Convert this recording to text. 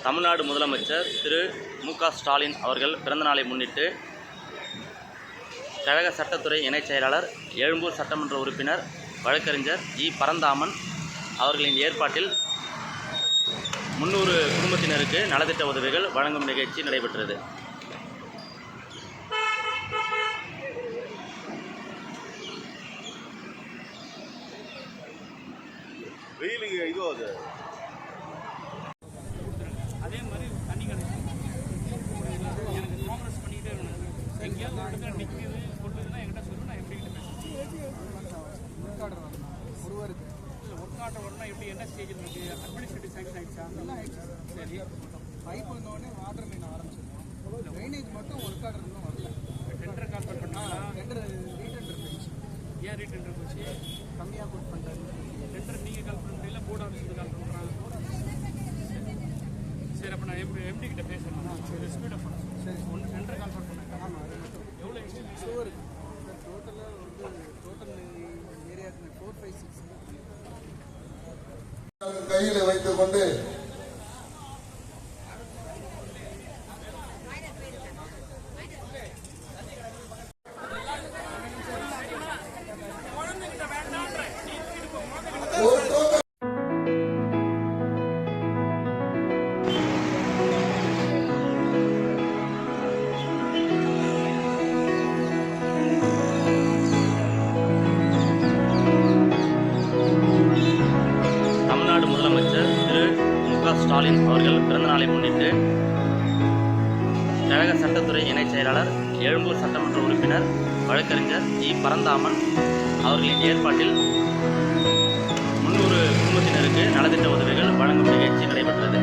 தமிழ்நாடு முதலமைச்சர் திரு மு.க. ஸ்டாலின் அவர்கள் பிறந்தநாளை முன்னிட்டு கழக சட்டத்துறை இணைச் செயலாளர், எழும்பூர் சட்டமன்ற உறுப்பினர், வழக்கறிஞர் இ. பரந்தாமன் அவர்களின் ஏற்பாட்டில் 300 குடும்பத்தினருக்கு நலத்திட்ட உதவிகள் வழங்கும் நிகழ்ச்சி நடைபெற்றது. வெயிலுக்கு இதோ அது அதே மாதிரி தண்ணி கிடைக்கும். எனக்கு ப்ரோக்ரஸ் பண்ணிக்கிட்டே இருக்கணும். எங்கேயாவது ஒரு இடத்துல நிற்கிது கொள்ளுதுன்னா என்கிட்ட சொல்லு, நான் எப்படி பேசுகிறேன். ஒர்க் ஆர்டர் வரணும். ஒருவருக்கு இல்லை, ஒர்க் ஆர்டர் வரணும். எப்படி என்ன ஸ்டேஜில் இருக்குது? அட்மினிஸ்ட்ரேட்டிவ் சாங்ஷன் ஆகிடுச்சா? அதெல்லாம் ஆகிடுச்சு. சரி, பைப் வந்தோடனே வாட்டர் மெயின் ஆரம்பிச்சிருக்கோம். ட்ரைனேஜ் மட்டும் ஒர்க் ஆர்டர் இன்னும் வரல. டெண்டர் கால்குலேட் பண்ணால் டெண்டர் ரீடெண்டர் போயிடுச்சு. ஏன் ரீடெண்டர் போச்சு? கம்மியாக கோட் பண்ணுறாரு. டெண்டர் நீங்கள் கால் பண்ண முடியல, போர்டு ஆஃபீஸில் கால் பண்ணுறாங்க. சரி, அப்போ நான் எம்டி கிட்ட பேசணும். சரி, ஸ்பீடப் பண்ணணும். சரி, ஒன்று டெண்டர் கால் பண்ணாங்க. ஆமாம், அது மட்டும் எவ்வளோ இஷ்யூ இருக்குது? டோட்டலாக டோட்டல் ஏரியாவுக்கு 4, 5, 6 கையில் வைத்துக் கொண்டு தமிழ்நாடு முதலமைச்சர் திரு மு.க. ஸ்டாலின் அவர்கள் பிறந்தநாளை முன்னிட்டு கழக சட்டத்துறை இணைச் செயலாளர், எழும்பூர் சட்டமன்ற உறுப்பினர், வழக்கறிஞர் இ. பரந்தாமன் அவர்களின் ஏற்பாட்டில் 300 குடும்பத்தினருக்கு நலத்திட்ட உதவிகள் வழங்கும் நிகழ்ச்சி நடைபெற்றது.